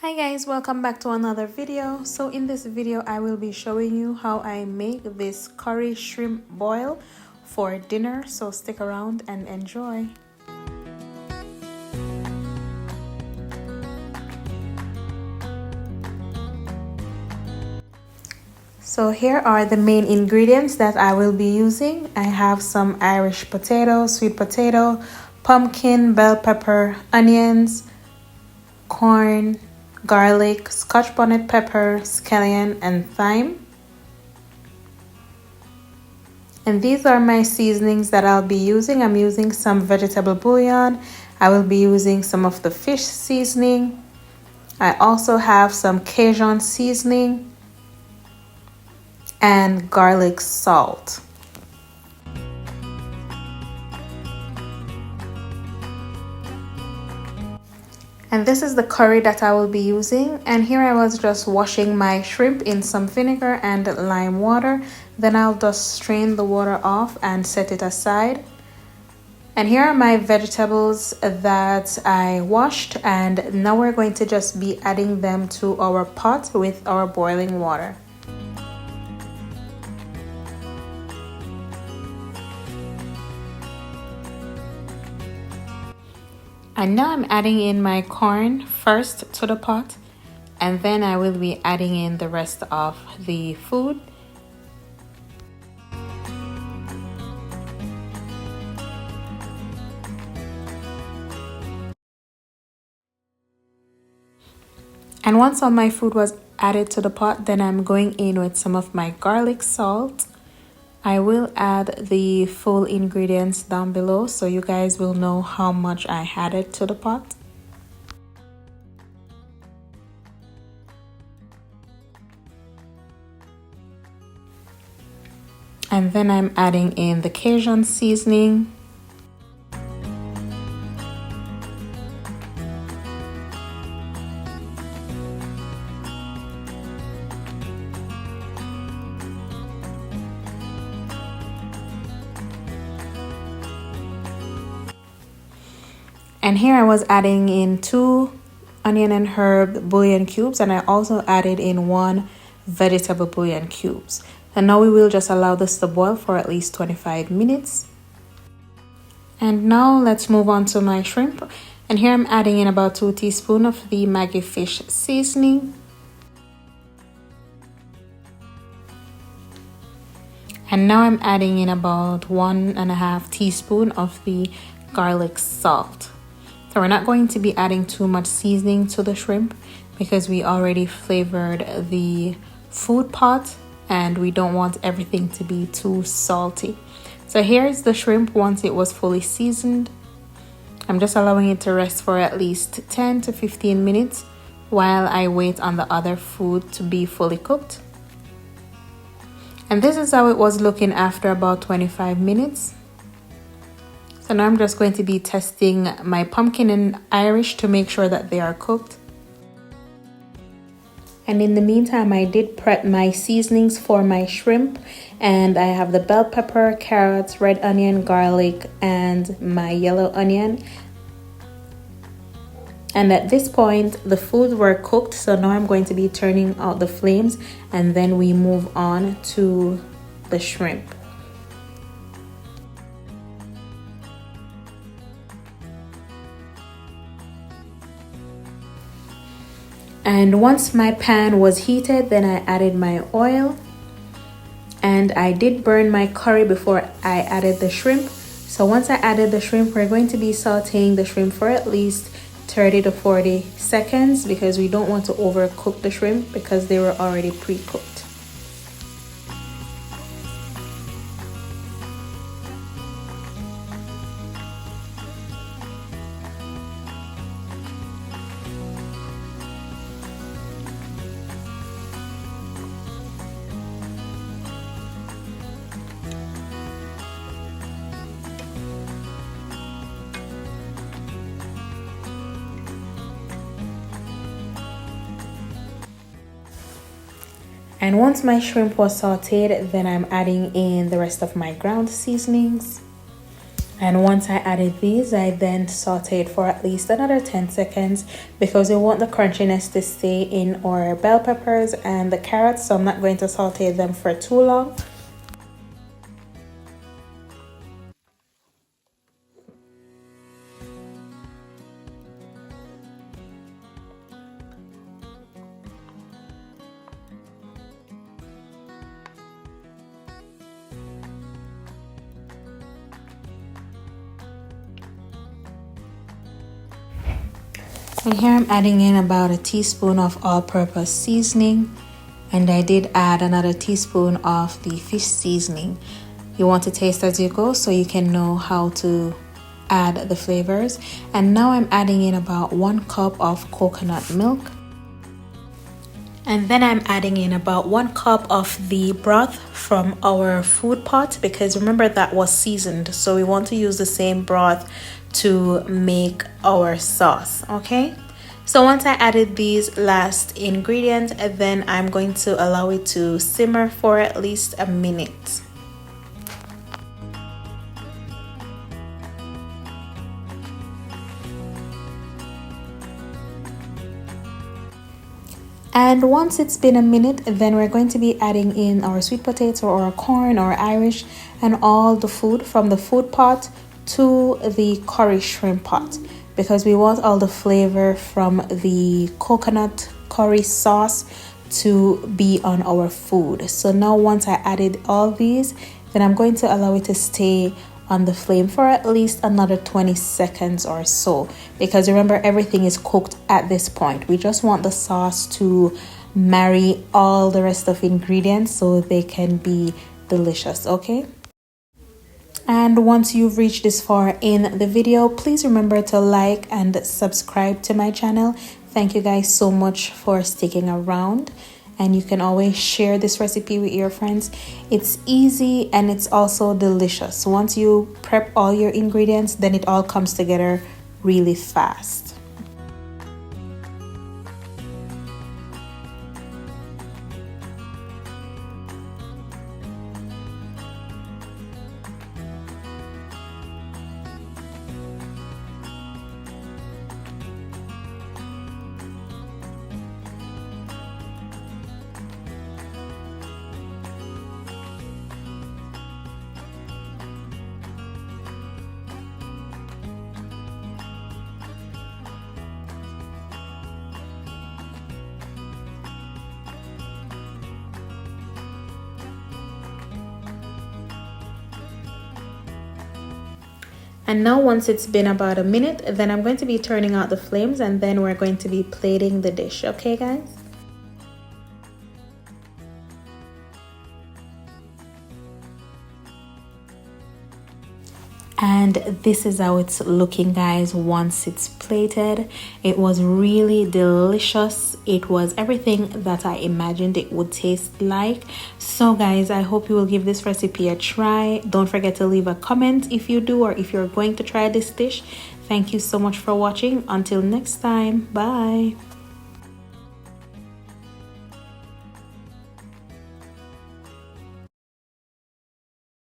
Hi guys, welcome back to another video. So in this video I will be showing you how I make this curry shrimp boil for dinner, so stick around and enjoy. So here are the main ingredients that I will be using. I have some Irish potato, sweet potato, pumpkin, bell pepper, onions, corn, garlic, Scotch bonnet pepper, scallion, and thyme. And these are my seasonings that I'll be using. I'm using some vegetable bouillon. I will be using some of the fish seasoning. I also have some Cajun seasoning and garlic salt. And this is the curry that I will be using. And here I was just washing my shrimp in some vinegar and lime water. Then I'll just strain the water off and set it aside. And here are my vegetables that I washed, and now we're going to just be adding them to our pot with our boiling water. And now I'm adding in my corn first to the pot, and then I will be adding in the rest of the food. And once all my food was added to the pot, then I'm going in with some of my garlic salt. I will add the full ingredients down below so you guys will know how much I added to the pot. And then I'm adding in the Cajun seasoning. And here I was adding in 2 onion and herb bouillon cubes, and I also added in 1 vegetable bouillon cubes. And now we will just allow this to boil for at least 25 minutes. And now let's move on to my shrimp. And here I'm adding in about 2 teaspoons of the Maggi fish seasoning. And now I'm adding in about 1.5 teaspoons of the garlic salt. So we're not going to be adding too much seasoning to the shrimp because we already flavored the food pot and we don't want everything to be too salty. So here's the shrimp once it was fully seasoned. I'm just allowing it to rest for at least 10 to 15 minutes while I wait on the other food to be fully cooked. And this is how it was looking after about 25 minutes. So now I'm just going to be testing my pumpkin and Irish to make sure that they are cooked. And in the meantime, I did prep my seasonings for my shrimp, and I have the bell pepper, carrots, red onion, garlic, and my yellow onion. And at this point, the foods were cooked, so now I'm going to be turning out the flames, and then we move on to the shrimp. And once my pan was heated, then I added my oil. And I did burn my curry before I added the shrimp. So once I added the shrimp, we're going to be sauteing the shrimp for at least 30 to 40 seconds because we don't want to overcook the shrimp because they were already pre-cooked. And once my shrimp was sauteed, then I'm adding in the rest of my ground seasonings. And once I added these, I then sauteed for at least another 10 seconds because we want the crunchiness to stay in our bell peppers and the carrots, so I'm not going to saute them for too long. And here I'm adding in about a teaspoon of all-purpose seasoning, and I did add another teaspoon of the fish seasoning. You want to taste as you go so you can know how to add the flavors. And now I'm adding in about 1 cup of coconut milk. And then I'm adding in about 1 cup of the broth from our food pot, because remember that was seasoned, so we want to use the same broth to make our sauce. Okay, so once I added these last ingredients, then I'm going to allow it to simmer for at least a minute. And once it's been a minute, then we're going to be adding in our sweet potato or corn or Irish and all the food from the food pot to the curry shrimp pot, because we want all the flavor from the coconut curry sauce to be on our food. So now once I added all these, then I'm going to allow it to stay on the flame for at least another 20 seconds or so, because remember, everything is cooked at this point. We just want the sauce to marry all the rest of ingredients so they can be delicious. Okay, and once you've reached this far in the video, please remember to like and subscribe to my channel. Thank you guys so much for sticking around. And you can always share this recipe with your friends. It's easy and it's also delicious. Once you prep all your ingredients, then it all comes together really fast. And now once it's been about a minute, then I'm going to be turning out the flames and then we're going to be plating the dish. Okay, guys? And this is how it's looking, guys, once it's plated. It was really delicious. It was everything that I imagined it would taste like. So guys, I hope you will give this recipe a try. Don't forget to leave a comment if you do, or if you're going to try this dish. Thank you so much for watching. Until next time, bye.